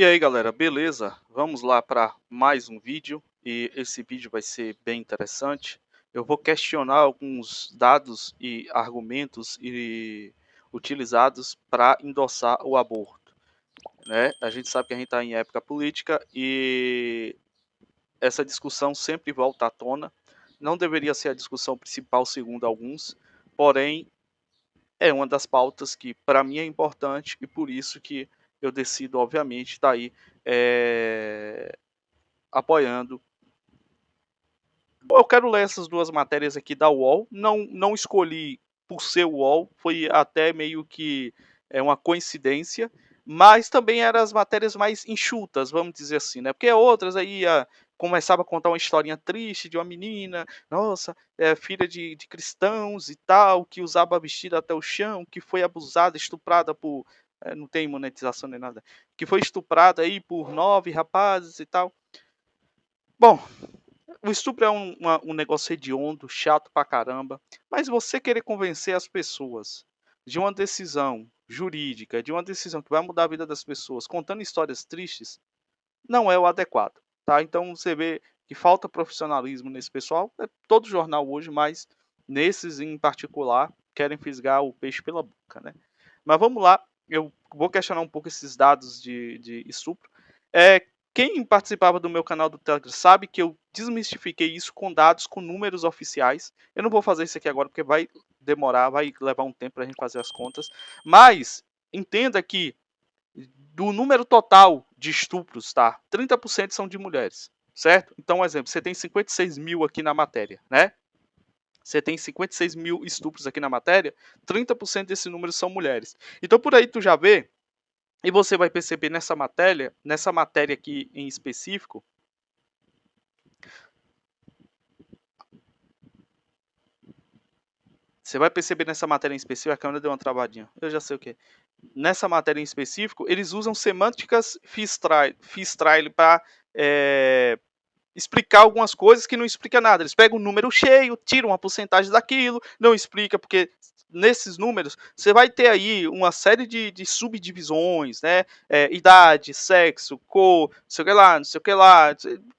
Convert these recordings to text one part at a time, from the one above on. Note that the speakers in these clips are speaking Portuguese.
E aí galera, beleza? Vamos lá para mais um vídeo e esse vídeo vai ser bem interessante. Eu vou questionar alguns dados e argumentos utilizados para endossar o aborto, né? A gente sabe que a gente está em época política e essa discussão sempre volta à tona. Não deveria ser a discussão principal, segundo alguns, porém é uma das pautas que para mim é importante e por isso que eu decido, obviamente, estar aí é, apoiando. Eu quero ler essas duas matérias aqui da UOL. Não escolhi por ser UOL, foi até meio que uma coincidência, mas também eram as matérias mais enxutas, vamos dizer assim, né? Porque outras aí começava a contar uma historinha triste de uma menina, nossa, filha de cristãos e tal, que usava vestido até o chão, que foi abusada, estuprada por. Não tem monetização nem nada. Que foi estuprada aí por 9 rapazes e tal. Bom, o estupro é um negócio hediondo, chato pra caramba, mas você querer convencer as pessoas de uma decisão jurídica, de uma decisão que vai mudar a vida das pessoas, contando histórias tristes, não é o adequado, tá? Então você vê que falta profissionalismo nesse pessoal, é todo jornal hoje, mas nesses em particular querem fisgar o peixe pela boca, né? Mas vamos lá, eu vou questionar um pouco esses dados de estupro. Quem participava do meu canal do Telegram sabe que eu desmistifiquei isso com dados, com números oficiais. Eu não vou fazer isso aqui agora porque vai demorar, vai levar um tempo para a gente fazer as contas. Mas entenda que do número total de estupros, tá? 30% são de mulheres, certo? Então, um exemplo, você tem 56 mil aqui na matéria, né? Você tem 56 mil estupros aqui na matéria, 30% desse número são mulheres. Então, por aí tu já vê, e você vai perceber nessa matéria aqui em específico, você vai perceber nessa matéria em específico, a câmera deu uma travadinha, eu já sei o que. Nessa matéria em específico, eles usam semânticas Fistrile para explicar algumas coisas que não explica nada. Eles pegam um número cheio, tiram uma porcentagem daquilo, não explica, porque nesses números você vai ter aí uma série de subdivisões, né? Idade, sexo, cor, não sei o que lá, não sei o que lá,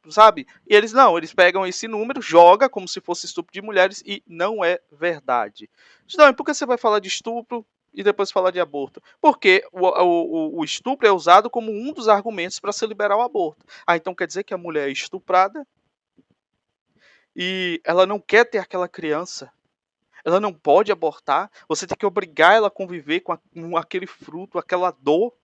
sabe? E eles não, eles pegam esse número, joga como se fosse estupro de mulheres e não é verdade. Não, e por que você vai falar de estupro e depois falar de aborto? Porque o estupro é usado como um dos argumentos para se liberar o aborto. Ah, então quer dizer que a mulher é estuprada e ela não quer ter aquela criança. Ela não pode abortar. Você tem que obrigar ela a conviver com aquele fruto, aquela dor.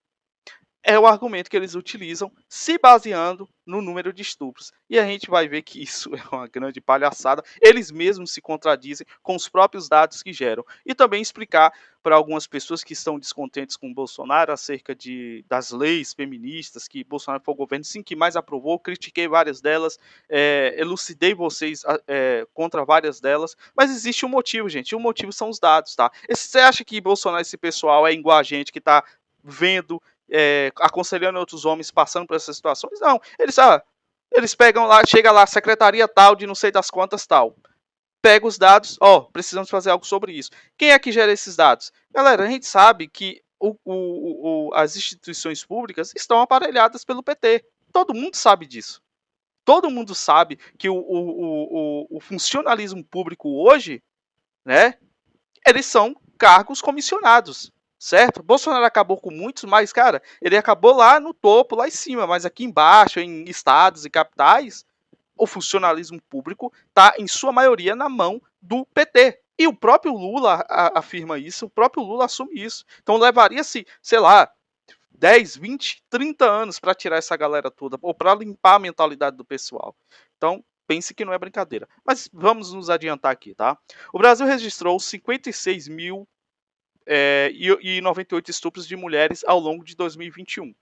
É o argumento que eles utilizam, se baseando no número de estupros. E a gente vai ver que isso é uma grande palhaçada. Eles mesmos se contradizem com os próprios dados que geram. E também explicar para algumas pessoas que estão descontentes com Bolsonaro acerca das leis feministas que Bolsonaro foi o governo sim que mais aprovou. Critiquei várias delas, elucidei vocês contra várias delas. Mas existe um motivo, gente. E o motivo são os dados, tá? Você acha que Bolsonaro, esse pessoal, é igual a gente que está vendo aconselhando outros homens passando por essas situações? Não. Eles pegam lá, chega lá, secretaria tal, de não sei das quantas tal. Pega os dados, precisamos fazer algo sobre isso. Quem é que gera esses dados? Galera, a gente sabe que as instituições públicas estão aparelhadas pelo PT. Todo mundo sabe disso. Todo mundo sabe que o funcionalismo público hoje, né, eles são cargos comissionados, certo? Bolsonaro acabou com muitos, mas, cara, ele acabou lá no topo, lá em cima, mas aqui embaixo, em estados e capitais, o funcionalismo público está, em sua maioria, na mão do PT. E o próprio Lula afirma isso, o próprio Lula assume isso. Então levaria-se, sei lá, 10, 20, 30 anos para tirar essa galera toda, ou para limpar a mentalidade do pessoal. Então, pense que não é brincadeira. Mas vamos nos adiantar aqui, tá? O Brasil registrou 56 mil e 98 estupros de mulheres ao longo de 2021.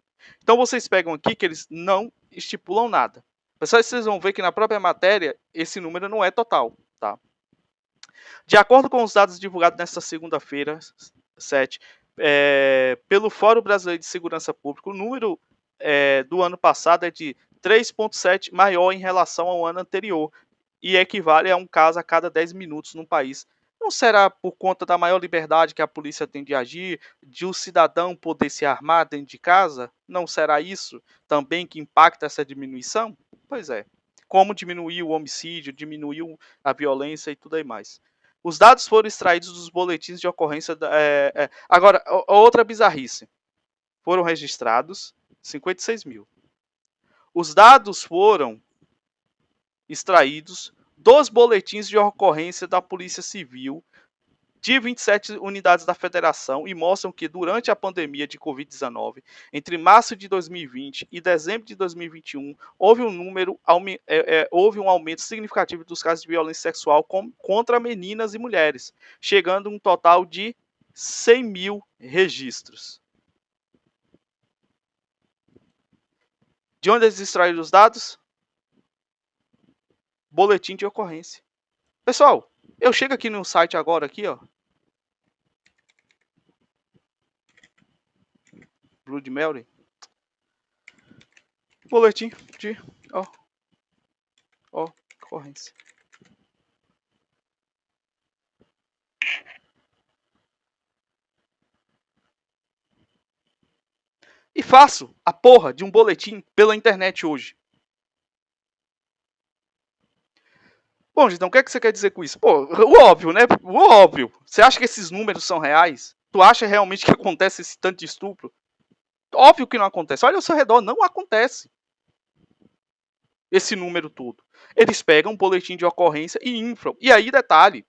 Então vocês pegam aqui que eles não estipulam nada. Pessoal, vocês vão ver que na própria matéria esse número não é total, tá? De acordo com os dados divulgados nesta segunda-feira, 7, pelo Fórum Brasileiro de Segurança Pública, o número do ano passado é de 3,7 maior em relação ao ano anterior e equivale a um caso a cada 10 minutos no país Não será por conta da maior liberdade que a polícia tem de agir, de o cidadão poder se armar dentro de casa? Não será isso também que impacta essa diminuição? Pois é. Como diminuiu o homicídio, diminuiu a violência e tudo aí mais. Os dados foram extraídos dos boletins de ocorrência. Agora, outra bizarrice. Foram registrados 56 mil. Os dados foram extraídos dos boletins de ocorrência da Polícia Civil de 27 unidades da Federação e mostram que durante a pandemia de Covid-19, entre março de 2020 e dezembro de 2021, houve um aumento significativo dos casos de violência sexual contra meninas e mulheres, chegando a um total de 100 mil registros. De onde eles extraíram os dados? Boletim de ocorrência. Pessoal, eu chego aqui no site agora, aqui, ó. Blood Mary. Boletim de ocorrência. E faço a porra de um boletim pela internet hoje. Bom, então o que é que você quer dizer com isso? Pô, o óbvio, né? O óbvio. Você acha que esses números são reais? Tu acha realmente que acontece esse tanto de estupro? Óbvio que não acontece. Olha ao seu redor, não acontece esse número todo. Eles pegam um boletim de ocorrência e inflam. E aí, detalhe,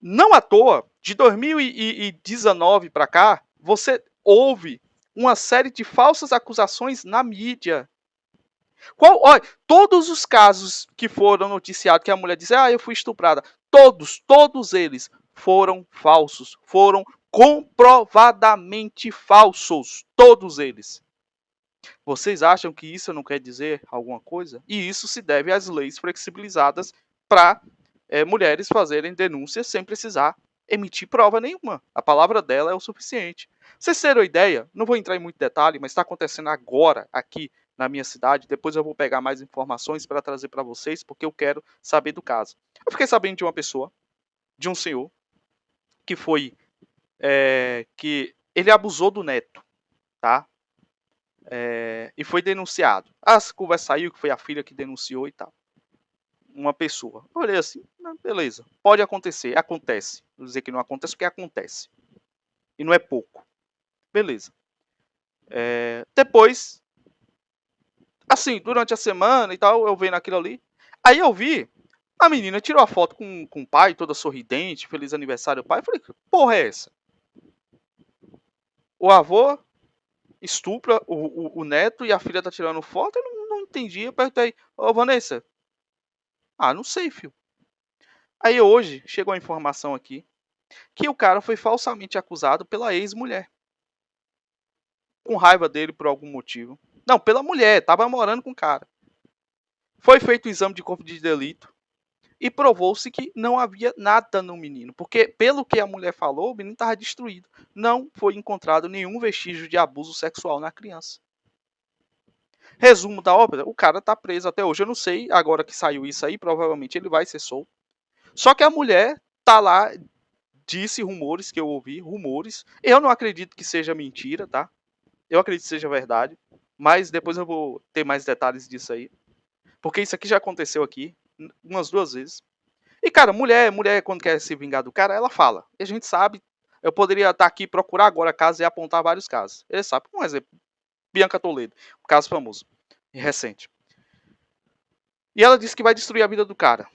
não à toa, de 2019 para cá, você ouve uma série de falsas acusações na mídia. Olha, todos os casos que foram noticiados, que a mulher diz, eu fui estuprada, todos eles foram falsos, foram comprovadamente falsos, todos eles. Vocês acham que isso não quer dizer alguma coisa? E isso se deve às leis flexibilizadas para mulheres fazerem denúncias sem precisar emitir prova nenhuma. A palavra dela é o suficiente. Vocês terem uma ideia, não vou entrar em muito detalhe, mas está acontecendo agora aqui na minha cidade. Depois eu vou pegar mais informações para trazer para vocês, porque eu quero saber do caso. Eu fiquei sabendo de uma pessoa, de um senhor, que foi que ele abusou do neto, tá? E foi denunciado. A conversa saiu que foi a filha que denunciou e tal. Uma pessoa. Eu olhei assim, beleza, pode acontecer, acontece. Vou dizer que não acontece porque acontece. E não é pouco. Beleza. Depois, assim, durante a semana e tal, eu vendo aquilo ali. Aí eu vi, a menina tirou a foto com o pai, toda sorridente, feliz aniversário pai. Eu falei, que porra é essa? O avô estupra o neto e a filha tá tirando foto? Eu não entendi. Eu perguntei, ô Vanessa, não sei, filho. Aí hoje chegou a informação aqui que o cara foi falsamente acusado pela ex-mulher. Com raiva dele por algum motivo. Não, pela mulher, tava morando com o cara. Foi feito o exame de corpo de delito e provou-se que não havia nada no menino, porque pelo que a mulher falou, o menino estava destruído. Não foi encontrado nenhum vestígio de abuso sexual na criança. Resumo da ópera, o cara está preso até hoje. Eu não sei, agora que saiu isso aí, provavelmente ele vai ser solto. Só que a mulher tá lá, disse rumores que eu ouvi, rumores. Eu não acredito que seja mentira, tá? Eu acredito que seja verdade, mas depois eu vou ter mais detalhes disso aí. Porque isso aqui já aconteceu aqui umas 2 vezes. E, cara, mulher quando quer se vingar do cara, ela fala. E a gente sabe, eu poderia estar aqui procurar agora casos e apontar vários casos. Ele sabe, um exemplo, Bianca Toledo, um caso famoso e recente. E ela disse que vai destruir a vida do cara.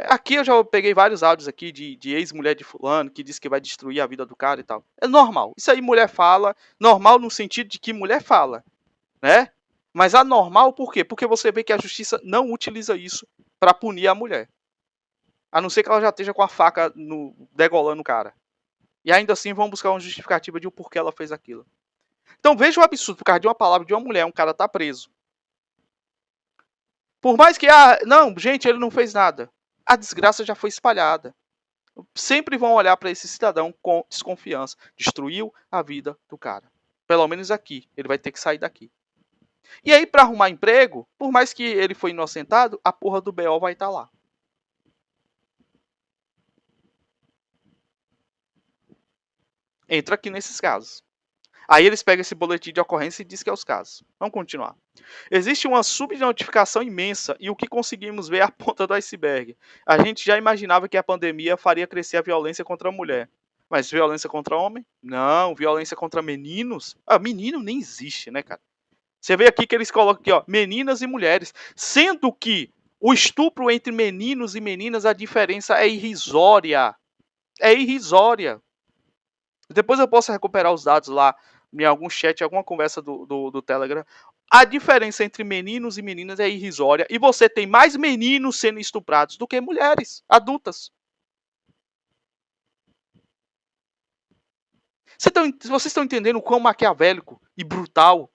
Aqui eu já peguei vários áudios aqui de ex-mulher de fulano que diz que vai destruir a vida do cara e tal. É normal. Isso aí mulher fala, normal no sentido de que mulher fala, né? Mas anormal por quê? Porque você vê que a justiça não utiliza isso para punir a mulher. A não ser que ela já esteja com a faca degolando o cara. E ainda assim vão buscar uma justificativa de o porquê ela fez aquilo. Então veja o absurdo, por causa de uma palavra de uma mulher, um cara tá preso. Por mais que, não, gente, ele não fez nada. A desgraça já foi espalhada. Sempre vão olhar para esse cidadão com desconfiança. Destruiu a vida do cara. Pelo menos aqui. Ele vai ter que sair daqui. E aí, para arrumar emprego, por mais que ele foi inocentado, a porra do BO vai estar lá. Entra aqui nesses casos. Aí eles pegam esse boletim de ocorrência e diz que é os casos. Vamos continuar. Existe uma subnotificação imensa e o que conseguimos ver é a ponta do iceberg. A gente já imaginava que a pandemia faria crescer a violência contra a mulher. Mas violência contra homem? Não. Violência contra meninos? Ah, menino nem existe, né, cara? Você vê aqui que eles colocam aqui, ó, meninas e mulheres. Sendo que o estupro entre meninos e meninas, a diferença é irrisória. É irrisória. Depois eu posso recuperar os dados lá em algum chat, alguma conversa do Telegram. A diferença entre meninos e meninas é irrisória. E você tem mais meninos sendo estuprados do que mulheres adultas. Vocês estão entendendo o quão maquiavélico e brutal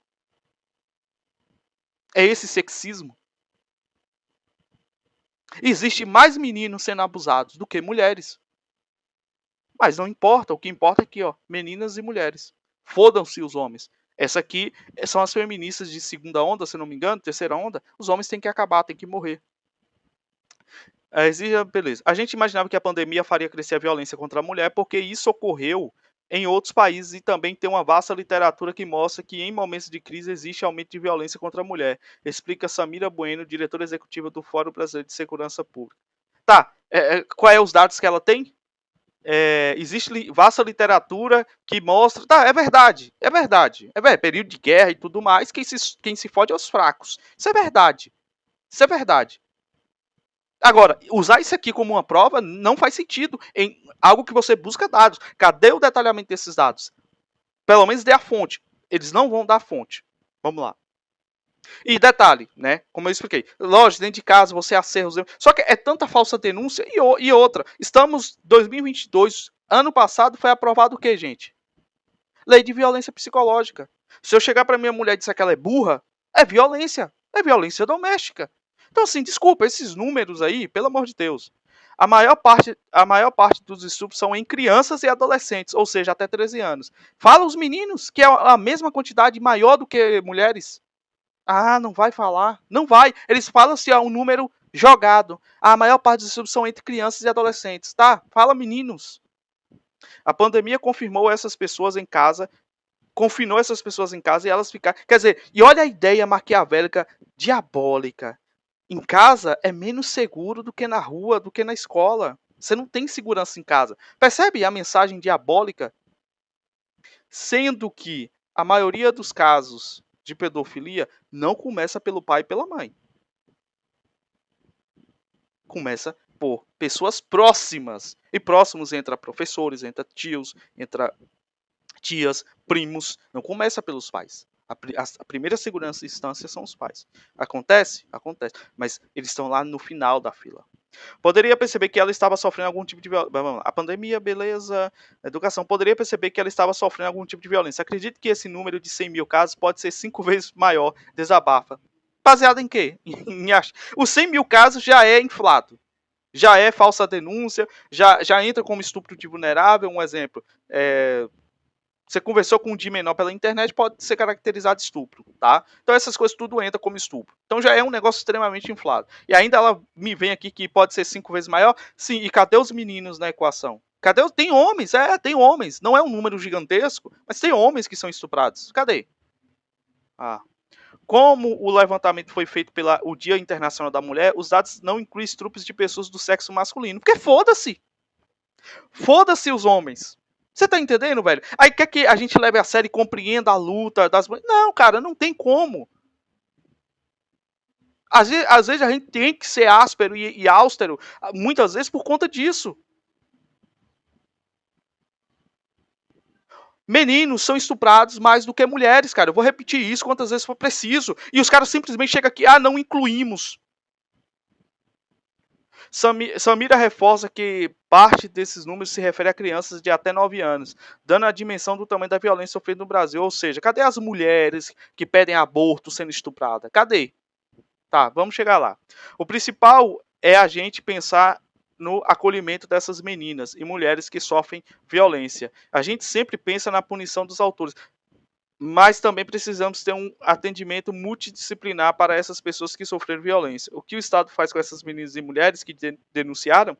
é esse sexismo? Existe mais meninos sendo abusados do que mulheres. Mas não importa, o que importa é aqui, ó, meninas e mulheres. Fodam-se os homens. Essa aqui são as feministas de segunda onda, se não me engano, terceira onda. Os homens têm que acabar, têm que morrer. Beleza. A gente imaginava que a pandemia faria crescer a violência contra a mulher, porque isso ocorreu em outros países e também tem uma vasta literatura que mostra que em momentos de crise existe aumento de violência contra a mulher. Explica Samira Bueno, diretora executiva do Fórum Brasileiro de Segurança Pública. Tá, qual é os dados que ela tem? Existe vasta literatura que mostra. Tá, é verdade. É verdade. Período de guerra e tudo mais, quem se fode é os fracos. Isso é verdade. Isso é verdade. Agora, usar isso aqui como uma prova não faz sentido em algo que você busca dados. Cadê o detalhamento desses dados? Pelo menos dê a fonte. Eles não vão dar a fonte. Vamos lá. E detalhe, né? Como eu expliquei, lógico, dentro de casa você acerta os erros. Só que é tanta falsa denúncia e outra. Estamos em 2022. Ano passado foi aprovado o que, gente? Lei de violência psicológica. Se eu chegar para minha mulher e disser que ela é burra, é violência. É violência doméstica. Então, assim, desculpa, esses números aí, pelo amor de Deus. A maior parte dos estupros são em crianças e adolescentes, ou seja, até 13 anos. Fala os meninos, que é a mesma quantidade maior do que mulheres. Ah, não vai falar. Não vai. Eles falam se é um número jogado. A maior parte dos estupros são entre crianças e adolescentes. Tá? Fala meninos. A pandemia confirmou essas pessoas em casa, confinou essas pessoas em casa e elas ficaram. Quer dizer, e olha a ideia maquiavélica, diabólica. Em casa é menos seguro do que na rua, do que na escola. Você não tem segurança em casa. Percebe a mensagem diabólica? Sendo que a maioria dos casos de pedofilia não começa pelo pai e pela mãe. Começa por pessoas próximas. E próximos entra professores, entra tios, entra tias, primos. Não começa pelos pais. A primeira segurança instância são os pais. Acontece? Acontece. Mas eles estão lá no final da fila. Poderia perceber que ela estava sofrendo algum tipo de violência. A pandemia, beleza, educação. Poderia perceber que ela estava sofrendo algum tipo de violência. Acredito que esse número de 100 mil casos pode ser 5 vezes maior. Desabafa. Baseado em quê? Os 100 mil casos já é inflado. Já é falsa denúncia. Já entra como estupro de vulnerável. Um exemplo. Você conversou com um de menor pela internet, pode ser caracterizado estupro, tá? Então essas coisas tudo entra como estupro. Então já é um negócio extremamente inflado. E ainda ela me vem aqui que pode ser 5 vezes maior. Sim, e cadê os meninos na equação? Cadê os... Tem homens, tem homens. Não é um número gigantesco, mas tem homens que são estuprados. Cadê? Como o levantamento foi feito pelo Dia Internacional da Mulher, os dados não incluem estupros de pessoas do sexo masculino. Porque foda-se! Foda-se os homens! Você tá entendendo, velho? Aí quer que a gente leve a sério e compreenda a luta das mulheres? Não, cara, não tem como. Às vezes a gente tem que ser áspero e austero, muitas vezes por conta disso. Meninos são estuprados mais do que mulheres, cara. Eu vou repetir isso quantas vezes for preciso. E os caras simplesmente chegam aqui, não incluímos. Samira reforça que parte desses números se refere a crianças de até 9 anos, dando a dimensão do tamanho da violência sofrida no Brasil. Ou seja, cadê as mulheres que pedem aborto sendo estupradas? Cadê? Tá, vamos chegar lá. O principal é a gente pensar no acolhimento dessas meninas e mulheres que sofrem violência. A gente sempre pensa na punição dos autores, mas também precisamos ter um atendimento multidisciplinar para essas pessoas que sofreram violência. O que o Estado faz com essas meninas e mulheres que denunciaram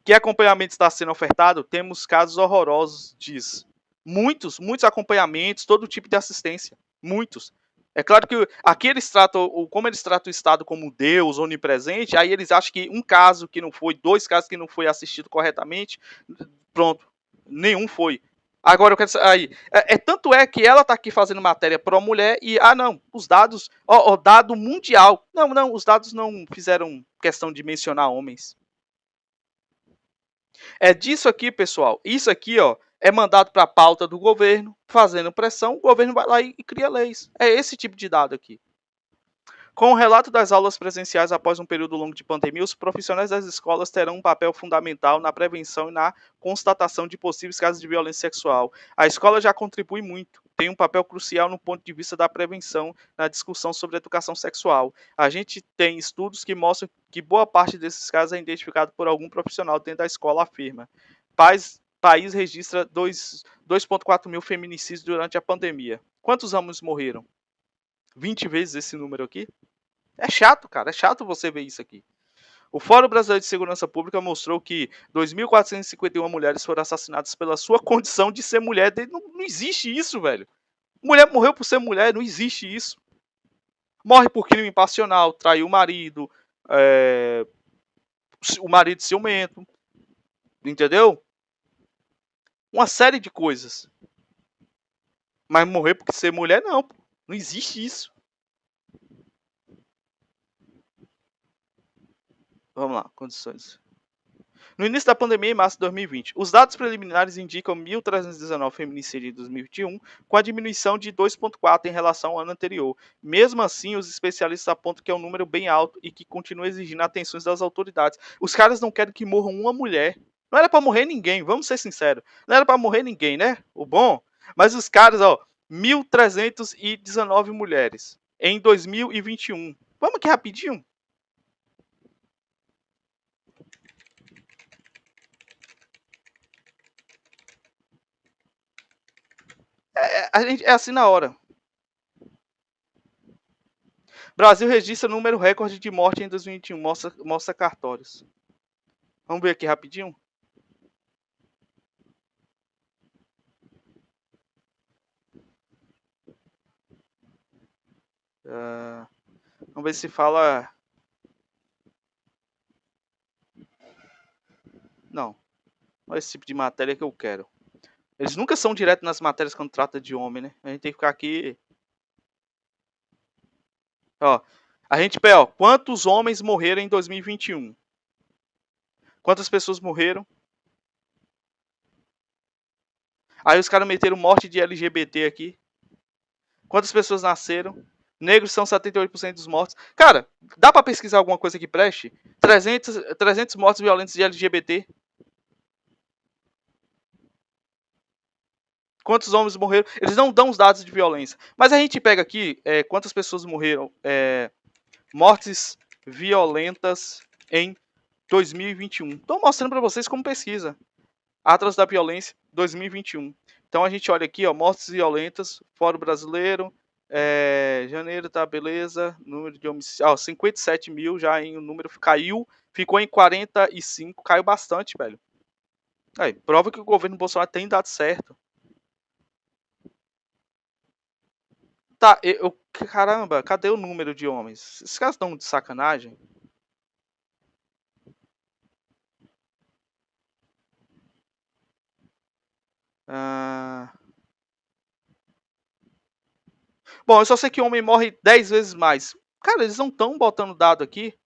Que acompanhamento está sendo ofertado? Temos casos horrorosos disso. Muitos acompanhamentos, todo tipo de assistência. Muitos. É claro que aqui eles tratam, como eles tratam o Estado como Deus, onipresente, aí eles acham que um caso que não foi, 2 casos que não foi assistido corretamente, pronto, nenhum foi. Agora eu quero aí, tanto é que ela está aqui fazendo matéria pro mulher e não, os dados, dado mundial. Não, os dados não fizeram questão de mencionar homens. É disso aqui, pessoal. Isso aqui, ó, é mandado para a pauta do governo, fazendo pressão, o governo vai lá e cria leis. É esse tipo de dado aqui. Com o relato das aulas presenciais após um período longo de pandemia, os profissionais das escolas terão um papel fundamental na prevenção e na constatação de possíveis casos de violência sexual. A escola já contribui muito, tem um papel crucial no ponto de vista da prevenção na discussão sobre educação sexual. A gente tem estudos que mostram que boa parte desses casos é identificado por algum profissional dentro da escola, afirma. País registra 2,4 mil feminicídios durante a pandemia. Quantos homens morreram? 20 vezes esse número aqui? É chato, cara. É chato você ver isso aqui. O Fórum Brasileiro de Segurança Pública mostrou que 2.451 mulheres foram assassinadas pela sua condição de ser mulher. Não existe isso, velho. Mulher morreu por ser mulher, não existe isso. Morre por crime passional, traiu o marido, o marido ciumento, entendeu? Uma série de coisas. Mas morrer por ser mulher, não. Não existe isso. Vamos lá, condições. No início da pandemia, em março de 2020, os dados preliminares indicam 1.319 feminicídios em 2021, com a diminuição de 2,4 em relação ao ano anterior. Mesmo assim, os especialistas apontam que é um número bem alto e que continua exigindo atenções das autoridades. Os caras não querem que morra uma mulher. Não era para morrer ninguém, vamos ser sinceros. Não era para morrer ninguém, né? O bom. Mas os caras, 1.319 mulheres em 2021. Vamos aqui rapidinho. A gente é assim na hora. Brasil registra número recorde de morte em 2021, mostra cartórios. Vamos ver aqui rapidinho. Vamos ver se fala. Não é esse tipo de matéria que eu quero. Eles nunca são direto nas matérias quando trata de homem, né? A gente tem que ficar aqui. A gente pega, quantos homens morreram em 2021? Quantas pessoas morreram? Aí os caras meteram morte de LGBT aqui. Quantas pessoas nasceram? Negros são 78% dos mortos. Cara, dá pra pesquisar alguma coisa que preste? 300 mortes violentas de LGBT. Quantos homens morreram? Eles não dão os dados de violência. Mas a gente pega aqui quantas pessoas morreram. Mortes violentas em 2021. Estou mostrando para vocês como pesquisa. Atlas da Violência 2021. Então a gente olha aqui, mortes violentas, Fórum Brasileiro, janeiro, tá, beleza, número de homicídios, 57 mil já o número caiu, ficou em 45, caiu bastante, velho. Aí, prova que o governo Bolsonaro tem dado certo. Tá, caramba, cadê o número de homens? Esses caras estão de sacanagem? Bom, eu só sei que homem morre 10 vezes mais. Cara, eles não estão botando dado aqui.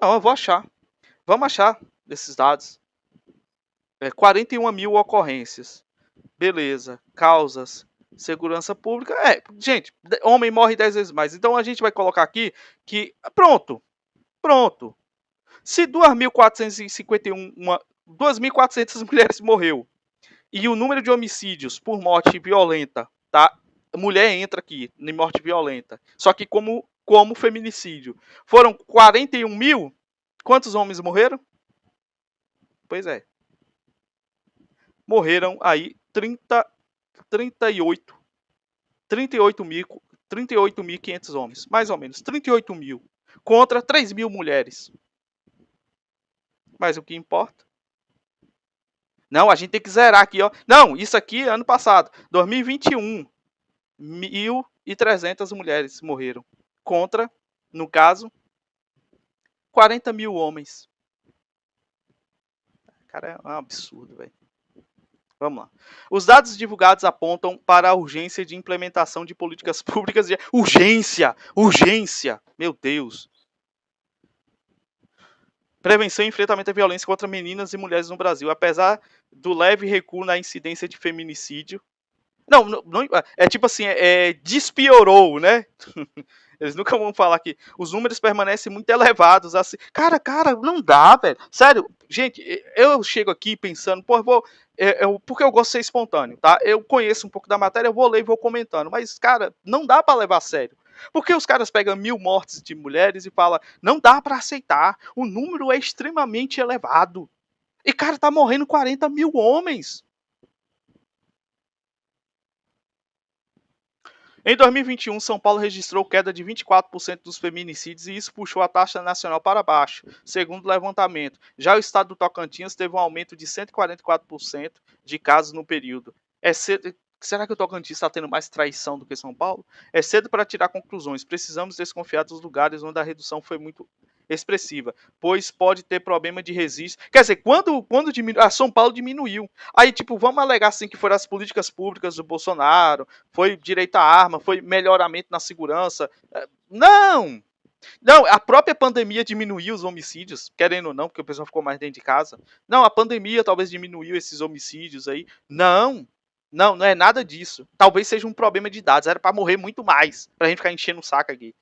Não, eu vou achar. Vamos achar esses dados. 41 mil ocorrências. Beleza. Causas. Segurança pública. Gente, homem morre 10 vezes mais. Então a gente vai colocar aqui que. Pronto. Se 2.400 mulheres morreu e o número de homicídios por morte violenta, tá? Mulher entra aqui em morte violenta. Só que como feminicídio. Foram 41 mil. Quantos homens morreram? Pois é. Morreram aí 38.500 homens. Mais ou menos. 38 mil. contra 3 mil mulheres. Mas o que importa? Não, a gente tem que zerar aqui, ó. Não, isso aqui é ano passado, 2021. 1.300 mulheres morreram. Contra, no caso, 40 mil homens. Cara, é um absurdo, velho. Vamos lá. Os dados divulgados apontam para a urgência de implementação de políticas públicas de... Urgência! Urgência! Meu Deus! Prevenção e enfrentamento à violência contra meninas e mulheres no Brasil. Apesar do leve recuo na incidência de feminicídio. Não, é tipo assim, despiorou, né? Eles nunca vão falar que os números permanecem muito elevados. Assim. Cara, não dá, velho. Sério, gente, eu chego aqui pensando, pô, porque eu gosto de ser espontâneo, tá? Eu conheço um pouco da matéria, eu vou ler e vou comentando. Mas, cara, não dá para levar a sério. Porque os caras pegam 1.000 mortes de mulheres e falam, não dá para aceitar, o número é extremamente elevado. E, cara, tá morrendo 40 mil homens. Em 2021, São Paulo registrou queda de 24% dos feminicídios e isso puxou a taxa nacional para baixo, segundo o levantamento. Já o estado do Tocantins teve um aumento de 144% de casos no período. Será que o Tocantins está tendo mais traição do que São Paulo? É cedo para tirar conclusões. Precisamos desconfiar dos lugares onde a redução foi muito expressiva, pois pode ter problema de registro. Quer dizer, quando diminuiu, São Paulo diminuiu. Aí, tipo, vamos alegar assim que foram as políticas públicas do Bolsonaro, foi direito à arma, foi melhoramento na segurança. Não! Não, a própria pandemia diminuiu os homicídios, querendo ou não, porque o pessoal ficou mais dentro de casa. Não, a pandemia talvez diminuiu esses homicídios aí. Não é nada disso. Talvez seja um problema de dados. Era para morrer muito mais, pra gente ficar enchendo o saco aqui.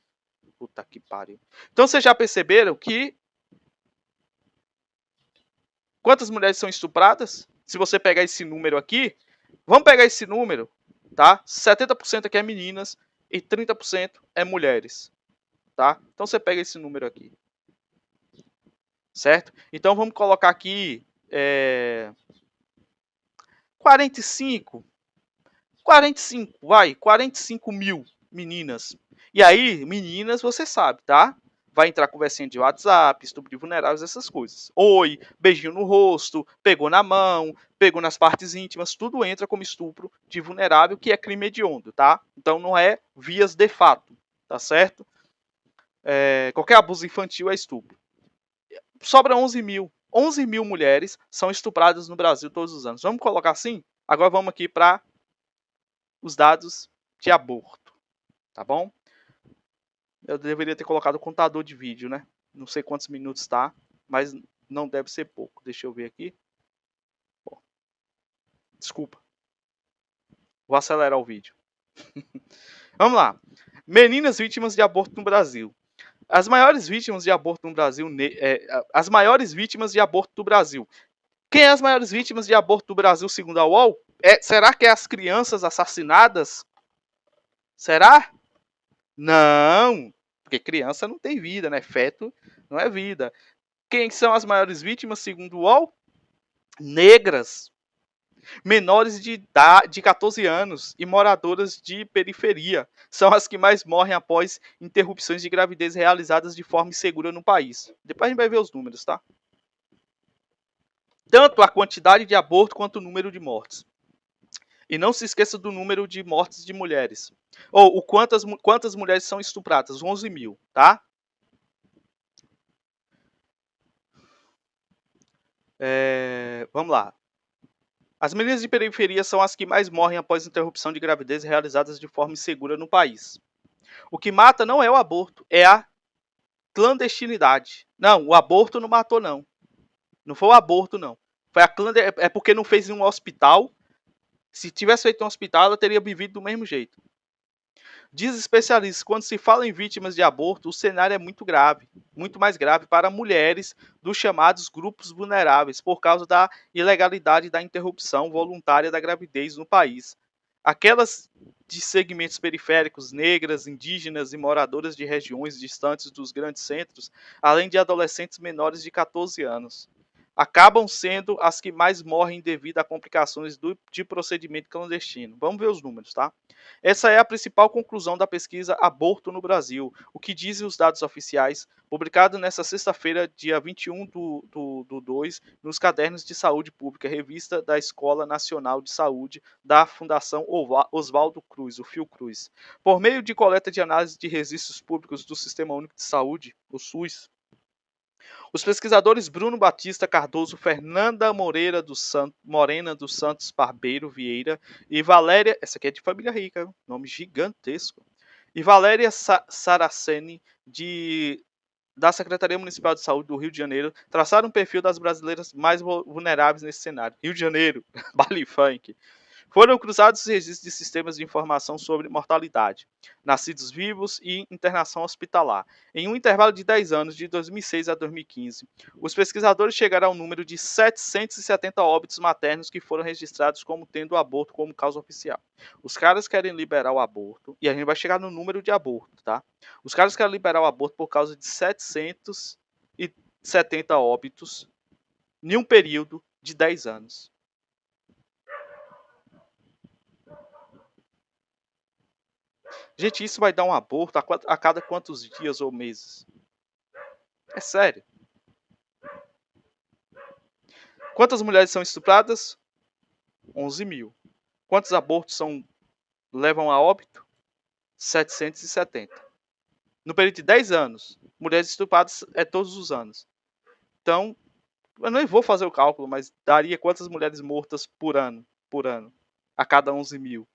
Puta que pariu. Então vocês já perceberam que quantas mulheres são estupradas? Se você pegar esse número aqui, vamos pegar esse número, tá? 70% aqui é meninas e 30% é mulheres, tá? Então você pega esse número aqui, certo? Então vamos colocar aqui 45, vai, 45 mil meninas. E aí, meninas, você sabe, tá? Vai entrar conversinha de WhatsApp, estupro de vulneráveis, essas coisas. Oi, beijinho no rosto, pegou na mão, pegou nas partes íntimas, tudo entra como estupro de vulnerável, que é crime hediondo, tá? Então não é vias de fato, tá certo? Qualquer abuso infantil é estupro. Sobra 11 mil. 11 mil mulheres são estupradas no Brasil todos os anos. Vamos colocar assim? Agora vamos aqui para os dados de aborto, tá bom? Eu deveria ter colocado o contador de vídeo, né? Não sei quantos minutos tá, mas não deve ser pouco. Deixa eu ver aqui. Bom, desculpa. Vou acelerar o vídeo. Vamos lá. Meninas vítimas de aborto no Brasil. As maiores vítimas de aborto no Brasil. As maiores vítimas de aborto do Brasil. Quem é as maiores vítimas de aborto do Brasil, segundo a UOL? Será que é as crianças assassinadas? Será? Não, porque criança não tem vida, né? Feto não é vida. Quem são as maiores vítimas, segundo o UOL? Negras, menores de 14 anos e moradoras de periferia. São as que mais morrem após interrupções de gravidez realizadas de forma insegura no país. Depois a gente vai ver os números, tá? Tanto a quantidade de aborto quanto o número de mortes. E não se esqueça do número de mortes de mulheres. Ou quantas mulheres são estupradas? 11 mil, tá? Vamos lá. As meninas de periferia são as que mais morrem após interrupção de gravidez realizadas de forma insegura no país. O que mata não é o aborto, é a clandestinidade. Não, o aborto não matou, não. Não foi o aborto, não. Foi é porque não fez em um hospital. Se tivesse feito em um hospital, ela teria vivido do mesmo jeito. Diz especialistas, quando se fala em vítimas de aborto, o cenário é muito mais grave para mulheres dos chamados grupos vulneráveis, por causa da ilegalidade da interrupção voluntária da gravidez no país. Aquelas de segmentos periféricos, negras, indígenas e moradoras de regiões distantes dos grandes centros, além de adolescentes menores de 14 anos. acabam sendo as que mais morrem devido a complicações de procedimento clandestino. Vamos ver os números, tá? Essa é a principal conclusão da pesquisa Aborto no Brasil, o que dizem os dados oficiais, publicado nesta sexta-feira, dia 21 do 2, nos Cadernos de Saúde Pública, revista da Escola Nacional de Saúde da Fundação Oswaldo Cruz, o Fiocruz. Por meio de coleta de análise de registros públicos do Sistema Único de Saúde, o SUS, os pesquisadores Bruno Batista Cardoso, Fernanda Morena dos Santos Barbeiro Vieira e Valéria, essa aqui é de família rica, nome gigantesco, e Valéria Saraceni, da Secretaria Municipal de Saúde do Rio de Janeiro, traçaram um perfil das brasileiras mais vulneráveis nesse cenário. Rio de Janeiro, Bali Funk. Foram cruzados os registros de sistemas de informação sobre mortalidade, nascidos vivos e internação hospitalar. Em um intervalo de 10 anos, de 2006 a 2015, os pesquisadores chegaram ao número de 770 óbitos maternos que foram registrados como tendo o aborto como causa oficial. Os caras querem liberar o aborto, e a gente vai chegar no número de aborto, tá? Os caras querem liberar o aborto por causa de 770 óbitos em um período de 10 anos. Gente, isso vai dar um aborto a cada quantos dias ou meses? É sério. Quantas mulheres são estupradas? 11 mil. Quantos abortos levam a óbito? 770. No período de 10 anos, mulheres estupradas é todos os anos. Então, eu nem vou fazer o cálculo, mas daria quantas mulheres mortas por ano? A cada 11 mil.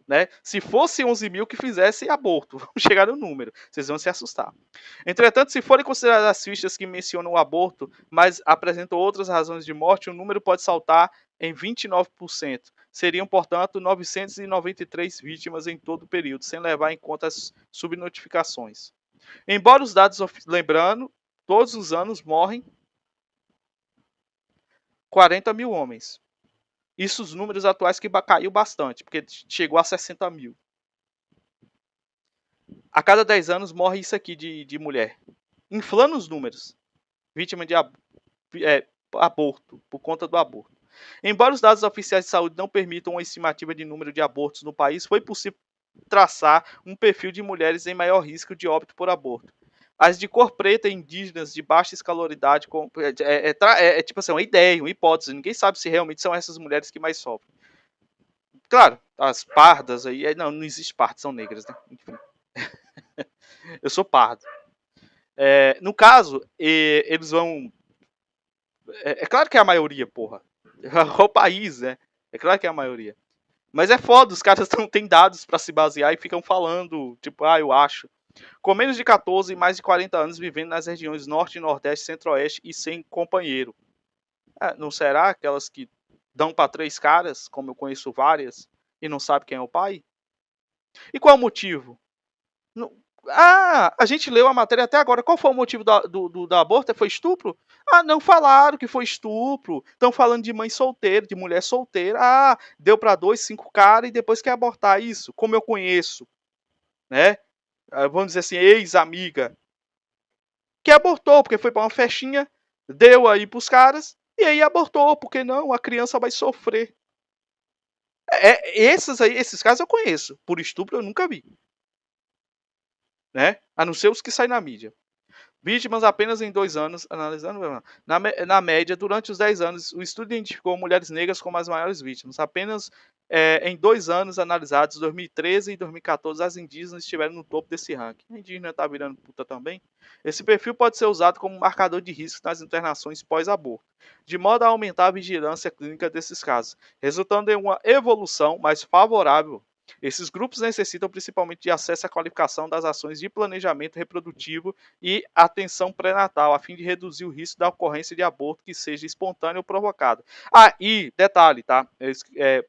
Né? Se fosse 11 mil que fizesse aborto, vamos chegar no número, vocês vão se assustar. Entretanto, se forem consideradas as fichas que mencionam o aborto, mas apresentam outras razões de morte, o número pode saltar em 29%. Seriam, portanto, 993 vítimas em todo o período, sem levar em conta as subnotificações. Embora os dados, lembrando, todos os anos morrem 40 mil homens. Isso os números atuais que caiu bastante, porque chegou a 60 mil. A cada 10 anos morre isso aqui de mulher. Inflando os números. Vítima de aborto, por conta do aborto. Embora os dados oficiais de saúde não permitam uma estimativa de número de abortos no país, foi possível traçar um perfil de mulheres em maior risco de óbito por aborto. As de cor preta e indígenas de baixa escolaridade tipo assim, uma ideia, uma hipótese. Ninguém sabe se realmente são essas mulheres que mais sofrem. Claro, as pardas aí. Não existe pardas, são negras, né? Enfim. Eu sou pardo. No caso, eles vão. É claro que é a maioria, porra. É o país, né? É claro que é a maioria. Mas é foda, os caras não têm dados pra se basear e ficam falando, tipo, eu acho. Com menos de 14 e mais de 40 anos vivendo nas regiões Norte, Nordeste, Centro-Oeste e sem companheiro. Não será aquelas que dão pra 3 caras, como eu conheço várias, e não sabe quem é o pai? E qual é o motivo? A gente leu a matéria até agora. Qual foi o motivo do aborto? Foi estupro? Não falaram que foi estupro. Estão falando de mãe solteira, de mulher solteira. Deu para 2, 5 caras e depois quer abortar isso. Como eu conheço, né? Vamos dizer assim, ex-amiga. Que abortou, porque foi para uma festinha, deu aí pros caras, e aí abortou, porque não, a criança vai sofrer. Esses casos eu conheço. Por estupro eu nunca vi. Né? A não ser os que saem na mídia. Vítimas apenas em 2 anos, analisando na média, durante os 10 anos, o estudo identificou mulheres negras como as maiores vítimas. Apenas em 2 anos analisados, 2013 e 2014, as indígenas estiveram no topo desse ranking. A indígena está virando puta também. Esse perfil pode ser usado como marcador de risco nas internações pós-aborto, de modo a aumentar a vigilância clínica desses casos, resultando em uma evolução mais favorável. Esses grupos necessitam principalmente de acesso à qualificação das ações de planejamento reprodutivo e atenção pré-natal, a fim de reduzir o risco da ocorrência de aborto que seja espontâneo ou provocado. E detalhe, tá?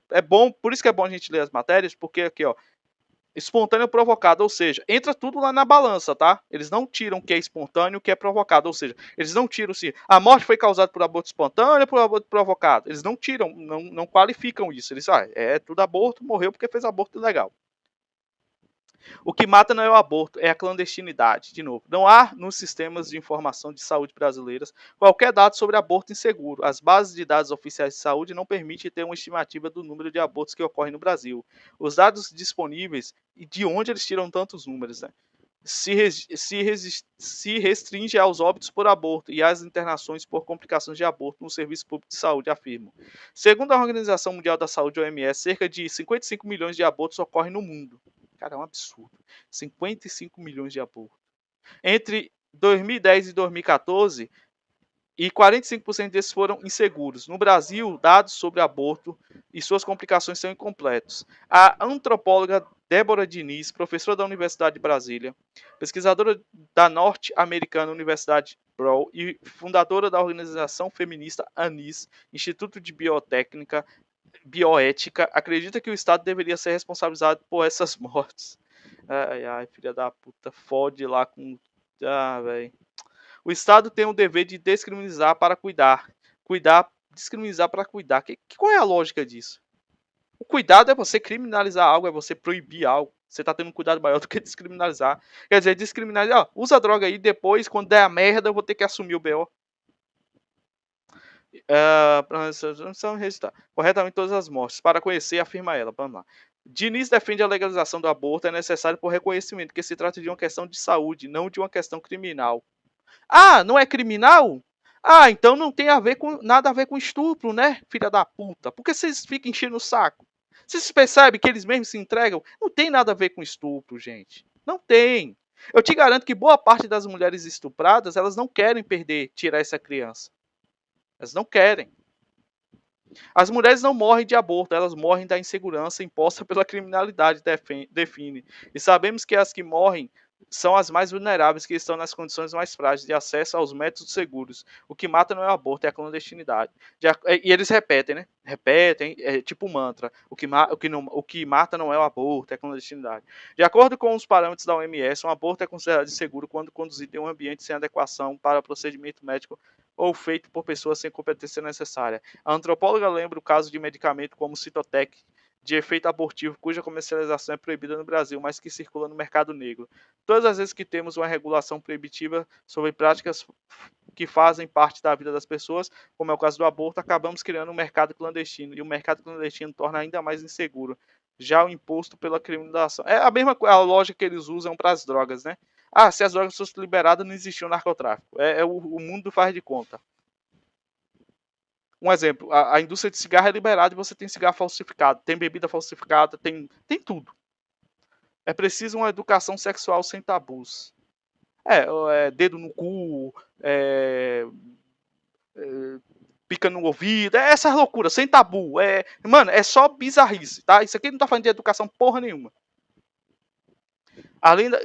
É bom, por isso que é bom a gente ler as matérias, porque aqui, ó, espontâneo ou provocado, ou seja, entra tudo lá na balança, tá? Eles não tiram o que é espontâneo e o que é provocado, ou seja, eles não tiram se a morte foi causada por aborto espontâneo ou por aborto provocado. Eles não tiram, não qualificam isso. Eles é tudo aborto, morreu porque fez aborto ilegal. O que mata não é o aborto, é a clandestinidade. De novo, não há nos sistemas de informação de saúde brasileiras qualquer dado sobre aborto inseguro. As bases de dados oficiais de saúde não permitem ter uma estimativa do número de abortos que ocorrem no Brasil. Os dados disponíveis e de onde eles tiram tantos números, né? Se restringe aos óbitos por aborto e às internações por complicações de aborto no Serviço Público de Saúde, afirmo. Segundo a Organização Mundial da Saúde, OMS, cerca de 55 milhões de abortos ocorrem no mundo. Cara, é um absurdo. 55 milhões de abortos. Entre 2010 e 2014, e 45% desses foram inseguros. No Brasil, dados sobre aborto e suas complicações são incompletos. A antropóloga Débora Diniz, professora da Universidade de Brasília, pesquisadora da norte-americana Universidade Brown e fundadora da organização feminista ANIS, Instituto de Bioética, acredita que o Estado deveria ser responsabilizado por essas mortes. Ai, ai, filha da puta, fode lá com... Ah, velho. O Estado tem o dever de descriminalizar para cuidar. Descriminalizar para cuidar. Qual é a lógica disso? O cuidado é você criminalizar algo, é você proibir algo. Você está tendo um cuidado maior do que descriminalizar. Quer dizer, descriminalizar, usa a droga aí, depois, quando der a merda, eu vou ter que assumir o BO. Registrar corretamente todas as mortes. Para conhecer, afirma ela. Vamos lá. Diniz defende a legalização do aborto é necessário por reconhecimento que se trata de uma questão de saúde, não de uma questão criminal. Ah, não é criminal? Ah, então não tem nada a ver com estupro, né, filha da puta? Por que vocês ficam enchendo o saco? Vocês percebem que eles mesmos se entregam? Não tem nada a ver com estupro, gente. Não tem. Eu te garanto que boa parte das mulheres estupradas, elas não querem tirar essa criança. Elas não querem. As mulheres não morrem de aborto, elas morrem da insegurança imposta pela criminalidade, define. E sabemos que as que morrem são as mais vulneráveis, que estão nas condições mais frágeis de acesso aos métodos seguros. O que mata não é o aborto, é a clandestinidade. E eles repetem, né? Repetem, é tipo um mantra. O que mata não é o aborto, é a clandestinidade. De acordo com os parâmetros da OMS, um aborto é considerado seguro quando conduzido em um ambiente sem adequação para procedimento médico ou feito por pessoas sem competência necessária. A antropóloga lembra o caso de medicamento como Citotec, de efeito abortivo, cuja comercialização é proibida no Brasil, mas que circula no mercado negro. Todas as vezes que temos uma regulação proibitiva sobre práticas que fazem parte da vida das pessoas, como é o caso do aborto, acabamos criando um mercado clandestino, e o mercado clandestino torna ainda mais inseguro, já o imposto pela criminalização. É a mesma a lógica que eles usam para as drogas, né? Ah, se as drogas fossem liberadas, não existia o narcotráfico. O mundo faz de conta. Um exemplo, a indústria de cigarro é liberada e você tem cigarro falsificado, tem bebida falsificada, tem tudo. É preciso uma educação sexual sem tabus. Dedo no cu, pica no ouvido, essas loucuras, sem tabu. Mano, é só bizarrice, tá? Isso aqui não tá falando de educação porra nenhuma. Além da...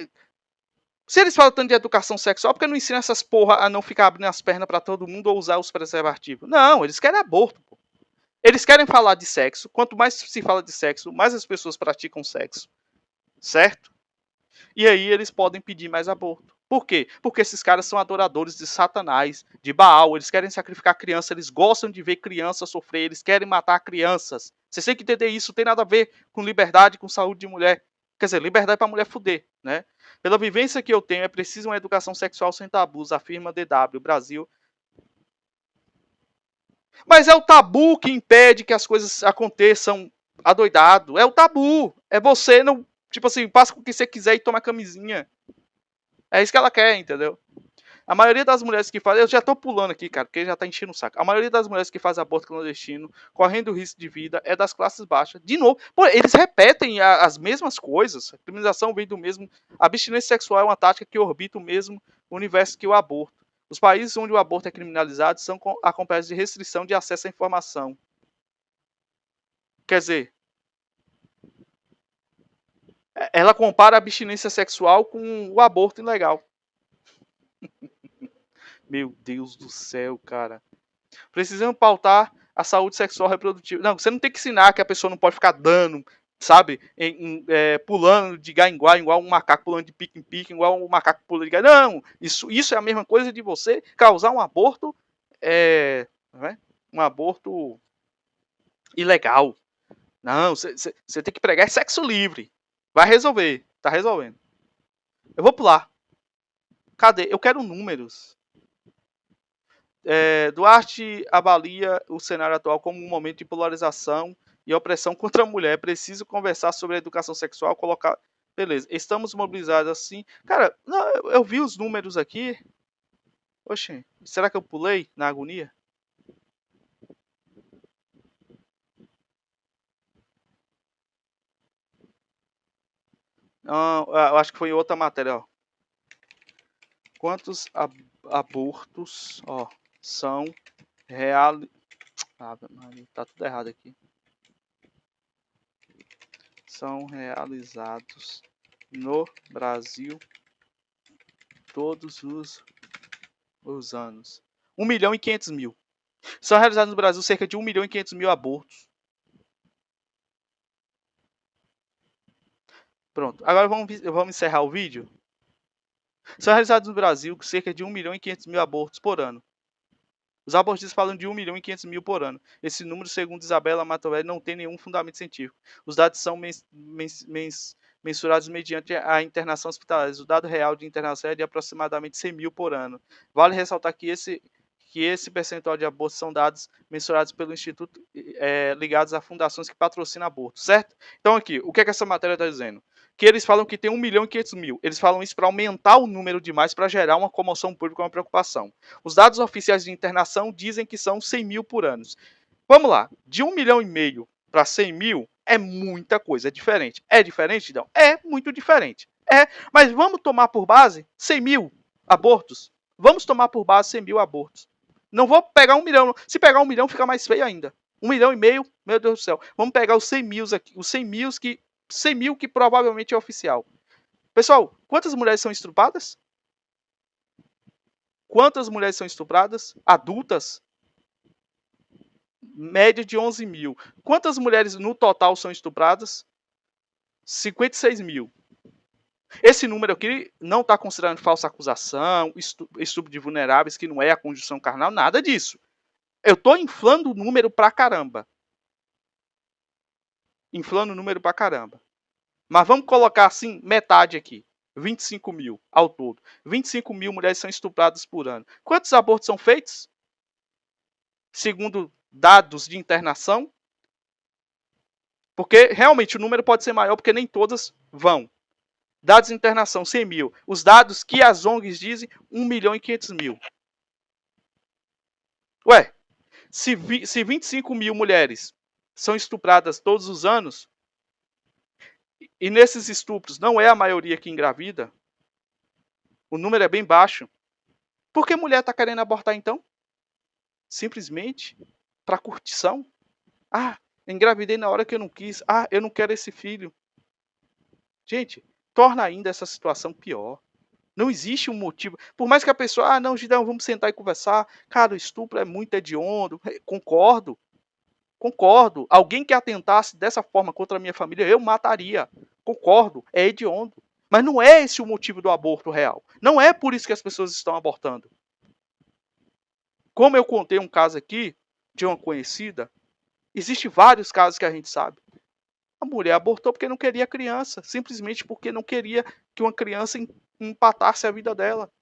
Se eles falam tanto de educação sexual, por que não ensinam essas porra a não ficar abrindo as pernas para todo mundo ou usar os preservativos? Não, eles querem aborto, pô. Eles querem falar de sexo. Quanto mais se fala de sexo, mais as pessoas praticam sexo. Certo? E aí eles podem pedir mais aborto. Por quê? Porque esses caras são adoradores de Satanás, de Baal. Eles querem sacrificar crianças. Eles gostam de ver crianças sofrer. Eles querem matar crianças. Vocês têm que entender isso. Não tem nada a ver com liberdade, com saúde de mulher. Quer dizer, liberdade para a mulher fuder, né? Pela vivência que eu tenho, é preciso uma educação sexual sem tabus, afirma DW Brasil. Mas é o tabu que impede que as coisas aconteçam adoidado. É o tabu. É você não, tipo assim, passa com o que você quiser e toma camisinha. É isso que ela quer, entendeu? A maioria das mulheres que fazem, eu já tô pulando aqui, cara, porque já tá enchendo o saco. A maioria das mulheres que fazem aborto clandestino, correndo risco de vida, é das classes baixas. De novo, pô, eles repetem as mesmas coisas. A criminalização vem do mesmo. A abstinência sexual é uma tática que orbita o mesmo universo que o aborto. Os países onde o aborto é criminalizado são acompanhados de restrição de acesso à informação. Quer dizer, ela compara a abstinência sexual com o aborto ilegal. Meu Deus do céu, cara. Precisamos pautar a saúde sexual reprodutiva. Não, você não tem que ensinar que a pessoa não pode ficar dando, sabe? Pulando de galho em galho, igual um macaco pulando de pique em pique, igual um macaco pulando de galho. Não, isso é a mesma coisa de você causar um aborto, né? Um aborto ilegal. Não, você tem que pregar sexo livre. Vai resolver. Tá resolvendo. Eu vou pular. Cadê? Eu quero números. Duarte avalia o cenário atual como um momento de polarização e opressão contra a mulher. É preciso conversar sobre a educação sexual, colocar. Beleza, estamos mobilizados assim. Cara, não, eu vi os números aqui. Oxê, será que eu pulei na agonia? Não, eu acho que foi outra matéria, ó. Quantos abortos, ó, são realizados? Ah, tá tudo errado aqui. São realizados no Brasil todos os anos. 1.500.000. São realizados no Brasil cerca de 1.500.000 abortos. Pronto. Agora vamos encerrar o vídeo. São realizados no Brasil cerca de 1.500.000 abortos por ano. Os abortistas falam de 1.500.000 por ano. Esse número, segundo Isabela Matovelli, não tem nenhum fundamento científico. Os dados são mensurados mediante a internação hospitalar. O dado real de internação é de aproximadamente 100.000 por ano. Vale ressaltar que esse percentual de abortos são dados mensurados pelo Instituto ligados a fundações que patrocinam abortos, certo? Então aqui, o que é que essa matéria está dizendo? Que eles falam que tem 1.500.000. Eles falam isso para aumentar o número demais, para gerar uma comoção pública, uma preocupação. Os dados oficiais de internação dizem que são 100.000 por ano. Vamos lá, de 1,5 milhão para 100.000 é muita coisa, é diferente. É diferente, não? É muito diferente. Mas vamos tomar por base 100.000 abortos? Vamos tomar por base 100.000 abortos. Não vou pegar 1 milhão. Se pegar 1 milhão, fica mais feio ainda. 1,5 milhão, meu Deus do céu. Vamos pegar os 100 mil aqui. Os 100 mil que provavelmente é oficial. Pessoal, quantas mulheres são estupradas? Quantas mulheres são estupradas? Adultas? Média de 11 mil. Quantas mulheres no total são estupradas? 56 mil. Esse número aqui não está considerando falsa acusação, estupro de vulneráveis, que não é a conjunção carnal, nada disso. Eu estou inflando o número pra caramba. Inflando o número pra caramba. Mas vamos colocar assim, metade aqui. 25 mil ao todo. 25 mil mulheres são estupradas por ano. Quantos abortos são feitos? Segundo dados de internação. Porque realmente o número pode ser maior, porque nem todas vão. Dados de internação, 100 mil. Os dados que as ONGs dizem, 1.500.000. Ué, se 25 mil mulheres são estupradas todos os anos, e nesses estupros não é a maioria que engravida, o número é bem baixo, por que mulher está querendo abortar então? Simplesmente para curtição? Ah, engravidei na hora que eu não quis. Ah, eu não quero esse filho. Gente, torna ainda essa situação pior. Não existe um motivo. Por mais que a pessoa, não, Gideão, vamos sentar e conversar. Cara, o estupro é muito hediondo. Concordo. Concordo. Alguém que atentasse dessa forma contra a minha família, eu mataria. Concordo. É hediondo. Mas não é esse o motivo do aborto real. Não é por isso que as pessoas estão abortando. Como eu contei um caso aqui de uma conhecida, existem vários casos que a gente sabe. A mulher abortou porque não queria criança, simplesmente porque não queria que uma criança empatasse a vida dela.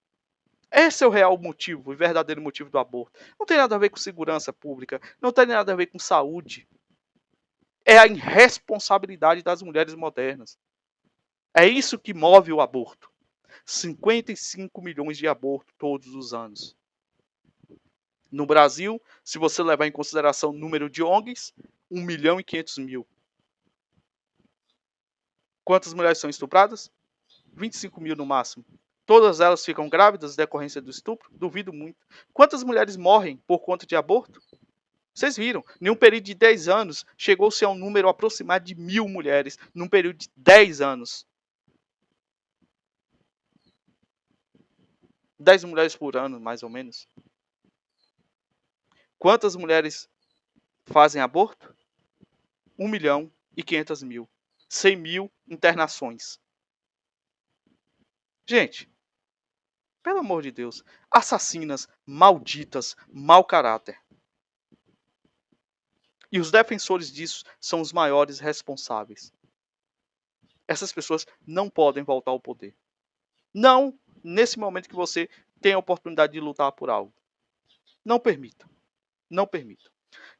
Esse é o real motivo, o verdadeiro motivo do aborto. Não tem nada a ver com segurança pública, não tem nada a ver com saúde. É a irresponsabilidade das mulheres modernas. É isso que move o aborto. 55 milhões de abortos todos os anos. No Brasil, se você levar em consideração o número de ONGs, 1.500.000. Quantas mulheres são estupradas? 25 mil no máximo. Todas elas ficam grávidas em decorrência do estupro? Duvido muito. Quantas mulheres morrem por conta de aborto? Vocês viram, em um período de 10 anos, chegou-se a um número aproximado de 1.000 mulheres, num período de 10 anos. 10 mulheres por ano, mais ou menos. Quantas mulheres fazem aborto? 1.500.000. 100 mil internações. Gente, pelo amor de Deus, assassinas, malditas, mau caráter. E os defensores disso são os maiores responsáveis. Essas pessoas não podem voltar ao poder. Não nesse momento que você tem a oportunidade de lutar por algo. Não permita. Não permita.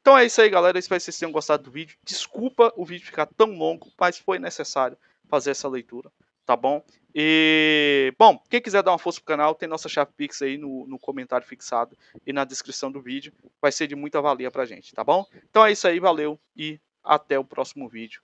Então é isso aí, galera. Espero que vocês tenham gostado do vídeo. Desculpa o vídeo ficar tão longo, mas foi necessário fazer essa leitura, tá bom? E, bom, quem quiser dar uma força pro canal, tem nossa chave Pix aí no comentário fixado e na descrição do vídeo. Vai ser de muita valia pra gente, tá bom? Então é isso aí, valeu e até o próximo vídeo.